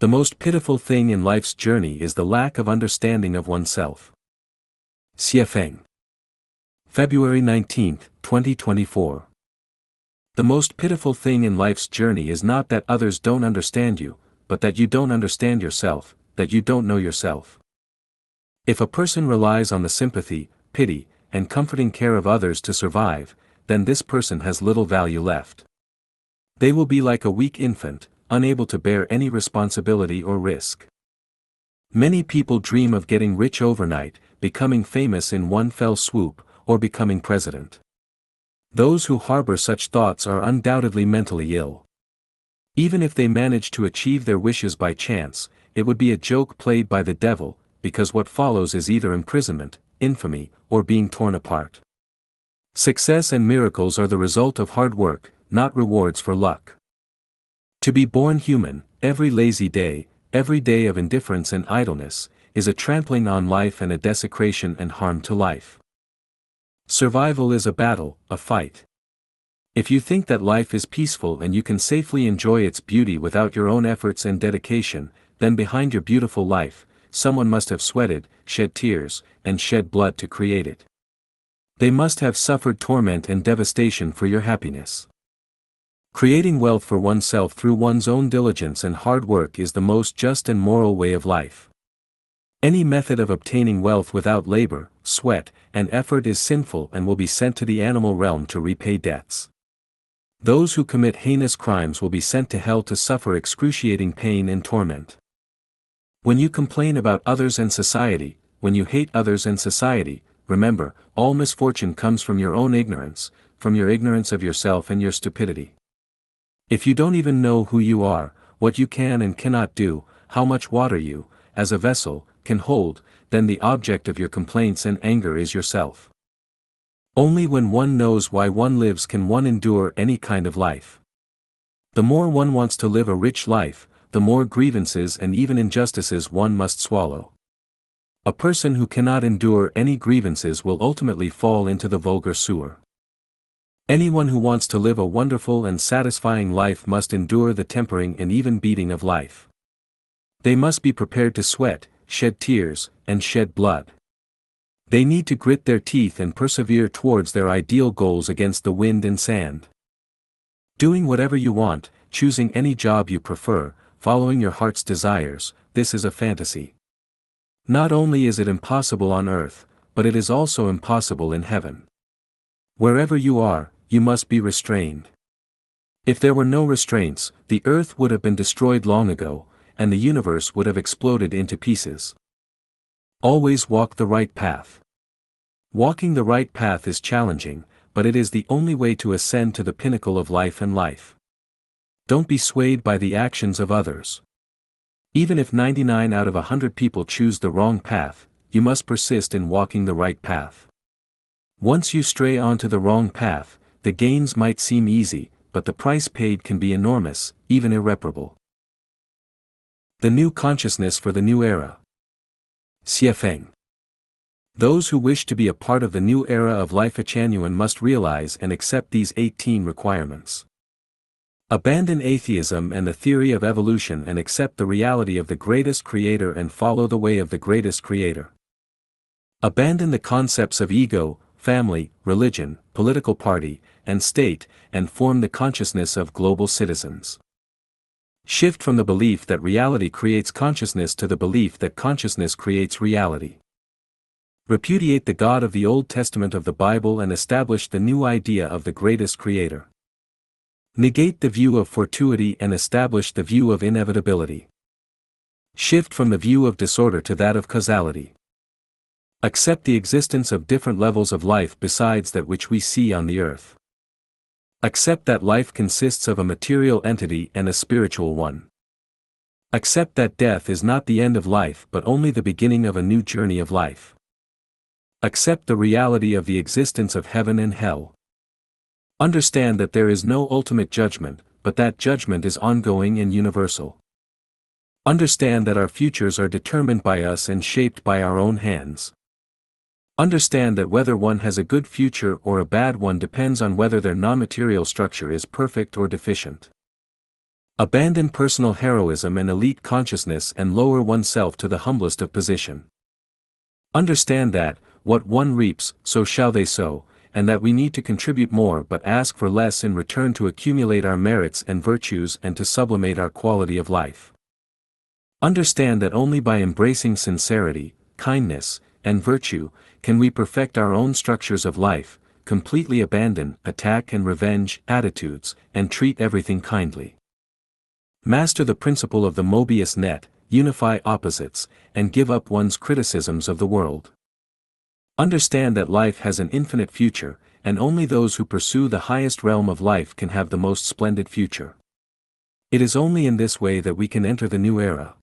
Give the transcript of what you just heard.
The most pitiful thing in life's journey is the lack of understanding of oneself. Xiefeng. February 19, 2024. The most pitiful thing in life's journey is not that others don't understand you, but that you don't understand yourself, that you don't know yourself. If a person relies on the sympathy, pity, and comforting care of others to survive, then this person has little value left. They will be like a weak infant, unable to bear any responsibility or risk. Many people dream of getting rich overnight, becoming famous in one fell swoop, or becoming president. Those who harbor such thoughts are undoubtedly mentally ill. Even if they manage to achieve their wishes by chance, it would be a joke played by the devil, because what follows is either imprisonment, infamy, or being torn apart. Success and miracles are the result of hard work, not rewards for luck. To be born human, every lazy day, every day of indifference and idleness, is a trampling on life and a desecration and harm to life. Survival is a battle, a fight. If you think that life is peaceful and you can safely enjoy its beauty without your own efforts and dedication, then behind your beautiful life, someone must have sweated, shed tears, and shed blood to create it. They must have suffered torment and devastation for your happiness. Creating wealth for oneself through one's own diligence and hard work is the most just and moral way of life. Any method of obtaining wealth without labor, sweat, and effort is sinful and will be sent to the animal realm to repay debts. Those who commit heinous crimes will be sent to hell to suffer excruciating pain and torment. When you complain about others and society, when you hate others and society, remember, all misfortune comes from your own ignorance, from your ignorance of yourself and your stupidity. If you don't even know who you are, what you can and cannot do, how much water you, as a vessel, can hold, then the object of your complaints and anger is yourself. Only when one knows why one lives can one endure any kind of life. The more one wants to live a rich life, the more grievances and even injustices one must swallow. A person who cannot endure any grievances will ultimately fall into the vulgar sewer. Anyone who wants to live a wonderful and satisfying life must endure the tempering and even beating of life. They must be prepared to sweat, shed tears, and shed blood. They need to grit their teeth and persevere towards their ideal goals against the wind and sand. Doing whatever you want, choosing any job you prefer, following your heart's desires, this is a fantasy. Not only is it impossible on earth, but it is also impossible in heaven. Wherever you are, you must be restrained. If there were no restraints, the earth would have been destroyed long ago, and the universe would have exploded into pieces. Always walk the right path. Walking the right path is challenging, but it is the only way to ascend to the pinnacle of life and life. Don't be swayed by the actions of others. Even if 99 out of 100 people choose the wrong path, you must persist in walking the right path. Once you stray onto the wrong path, the gains might seem easy, but the price paid can be enormous, even irreparable. The new consciousness for the new era. Xiefeng. Those who wish to be a part of the new era of Lifechanyuan must realize and accept these 18 requirements. Abandon atheism and the theory of evolution and accept the reality of the greatest creator and follow the way of the greatest creator. Abandon the concepts of ego, family, religion, political party, and state, and form the consciousness of global citizens. Shift from the belief that reality creates consciousness to the belief that consciousness creates reality. Repudiate the God of the Old Testament of the Bible and establish the new idea of the greatest creator. Negate the view of fortuity and establish the view of inevitability. Shift from the view of disorder to that of causality. Accept the existence of different levels of life besides that which we see on the earth. Accept that life consists of a material entity and a spiritual one. Accept that death is not the end of life but only the beginning of a new journey of life. Accept the reality of the existence of heaven and hell. Understand that there is no ultimate judgment, but that judgment is ongoing and universal. Understand that our futures are determined by us and shaped by our own hands. Understand that whether one has a good future or a bad one depends on whether their non-material structure is perfect or deficient. Abandon personal heroism and elite consciousness and lower oneself to the humblest of position. Understand that, what one reaps, so shall they sow, and that we need to contribute more but ask for less in return to accumulate our merits and virtues and to sublimate our quality of life. Understand that only by embracing sincerity, kindness, and virtue, can we perfect our own structures of life, completely abandon attack and revenge attitudes, and treat everything kindly. Master the principle of the Mobius net, unify opposites, and give up one's criticisms of the world. Understand that life has an infinite future, and only those who pursue the highest realm of life can have the most splendid future. It is only in this way that we can enter the new era.